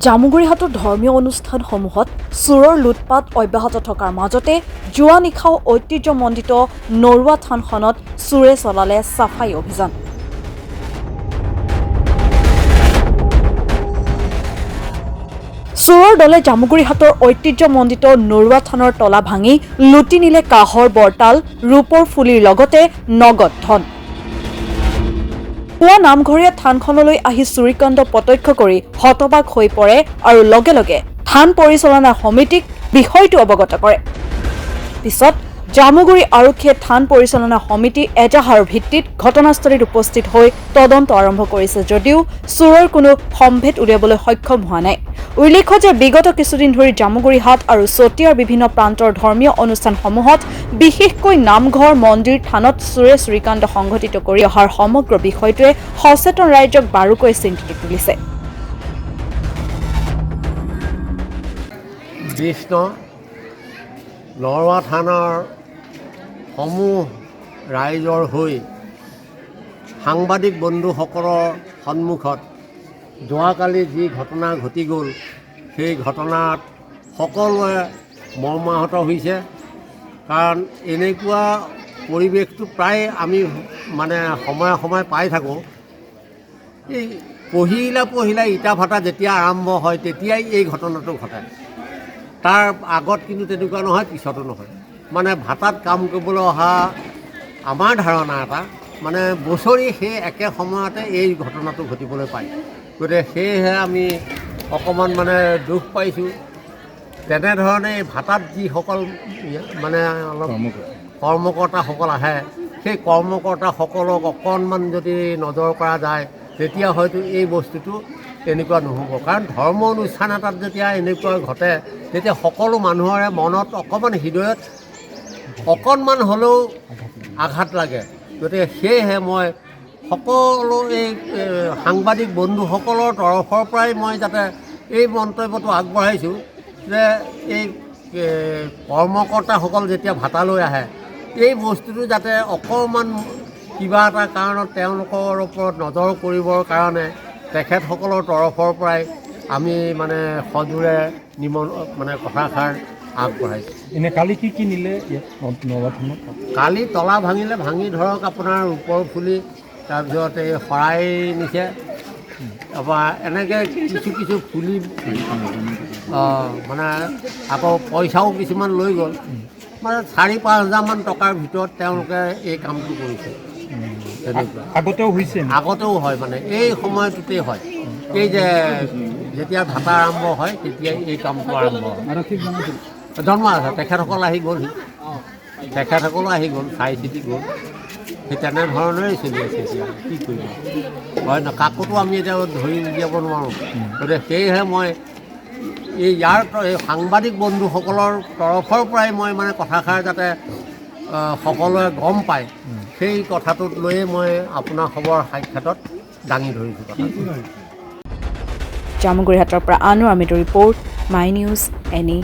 জামুগুৰিহাটৰ ধৰ্মীয় অনুষ্ঠানসমূহত চোৰৰ লুটপাট অব্যাহত থকাৰ মাজতে যোৱা নিশাও ঐতিহ্যমণ্ডিত নৰুৱা থানখনত চোৰে চলালে চাফাই অভিযান। চোৰৰ দলে জামুগুৰিহাটৰ ঐতিহ্যমণ্ডিত নৰুৱা থানৰ তলা ভাঙি লুটি নিলে কাঁহৰ বৰতাল, ৰূপৰ ফুলিৰ লগতে নগদ ধন। পুৱা নামঘৰীয়া থানখনলৈ আহি চুৰিকাণ্ড প্ৰত্যক্ষ কৰি হতবাক হৈ পৰে আৰু লগে লগে থান পৰিচালনা সমিতিক বিষয়টো অৱগত কৰে। পিছত জামুগুৰি আৰক্ষীয়ে থান পৰিচালনা সমিতি এজাহাৰৰ ভিত্তিত ঘটনাস্থলীত উপস্থিত হৈ তদন্ত আৰম্ভ কৰিছে যদিও চোৰৰ কোনো সম্ভেদ উলিয়াবলৈ সক্ষম হোৱা নাই। উল্লেখ্য যে বিগত কিছুদিন ধৰি জামুগুৰিহাট আৰু চতিয়াৰ বিভিন্ন প্ৰান্তৰ ধৰ্মীয় অনুষ্ঠানসমূহত বিশেষকৈ নামঘৰ, মন্দিৰ, থানত চোৰে চুৰিকাণ্ড সংঘটিত কৰি অহাৰ সমগ্ৰ বিষয়টোৱে সচেতন ৰাইজক বাৰুকৈ চিন্তিত তুলিছে। নৰুৱা থানাৰ সমূহ ৰাইজৰ হৈ সাংবাদিক বন্ধুসকলৰ সন্মুখত যোৱাকালি যি ঘটনা ঘটি গ'ল, সেই ঘটনাত সকলোৱে মৰ্মাহত হৈছে। কাৰণ এনেকুৱা পৰিৱেশটো প্ৰায় আমি সময়ে সময়ে পাই থাকোঁ। এই পহিলা ইটা ভাটা যেতিয়া আৰম্ভ হয় তেতিয়াই এই ঘটনাটো ঘটে। তাৰ আগত কিন্তু তেনেকুৱা নহয়, পিছতো নহয়। ভাটাত কাম কৰিবলৈ অহা আমাৰ ধাৰণা এটা বছৰি সেই একে সময়তে এই ঘটনাটো ঘটিবলৈ পায়। গতিকে সেয়েহে আমি অকণমান দুখ পাইছোঁ। তেনেধৰণে ভাটাত যিসকল অলপ কৰ্মকৰ্তাসকল আহে, সেই কৰ্মকৰ্তাসকলক অকণমান যদি নজৰ কৰা যায় তেতিয়া হয়তো এই বস্তুটো তেনেকুৱা নহ'ব। কাৰণ ধৰ্ম অনুষ্ঠান এটাত যেতিয়া এনেকুৱা ঘটে তেতিয়া সকলো মানুহৰে মনত অকণমান হৃদয়ত অকণমান হ'লেও আঘাত লাগে। গতিকে সেয়েহে মই সকলো এই সাংবাদিক বন্ধুসকলৰ তৰফৰ পৰাই মই যাতে এই মন্তব্যটো আগবঢ়াইছোঁ যে এই কৰ্মকৰ্তাসকল যেতিয়া ভাটালৈ আহে, এই বস্তুটো যাতে অকণমান কিবা এটা কাৰণত তেওঁলোকৰ ওপৰত নজৰ কৰিবৰ কাৰণে তেখেতসকলৰ তৰফৰ পৰাই আমি সজোৰে কথাষাৰ আগবঢ়াইছোঁ। এনে কালি কি নিলে নৰুৱা থানত? কালি তলা ভাঙি ধৰক আপোনাৰ ৰূপৰ ফুলি, তাৰপিছত এই শৰাই নিছে, তাৰপৰা এনেকৈ কিছু ফুলি আকৌ পইচাও কিছুমান লৈ গ'ল। 4-5 হাজাৰমান টকাৰ ভিতৰত তেওঁলোকে এই কামটো কৰিছে। আগতেও হৈছে? আগতেও হয়, এই সময়টোতেই হয়। এই যেতিয়া ভাটা আৰম্ভ হয় তেতিয়াই এই কামটো আৰম্ভ হয়। জন্ম আছে, তেখেতসকল আহি গ'লহি, তেখেতসকলো আহি গ'ল, চাই চিতি গ'ল। সেই তেনেধৰণেই চলি আছে। এতিয়া কি কৰিব হয় ন, কাকোতো আমি এতিয়া ধৰি উলিয়াব নোৱাৰোঁ। গতিকে সেয়েহে মই এই সাংবাদিক বন্ধুসকলৰ তৰফৰ পৰাই মই কথাষাৰ যাতে সকলোৱে গম পায়, সেই কথাটোত লৈয়ে মই আপোনাৰ খবৰ সাক্ষাতত দাঙি ধৰিছোঁ কথাটো। জামুগুৰিহাটৰ পৰা আনোৱাৰ আহমেদৰ ৰিপৰ্ট, মাই নিউজ এনি।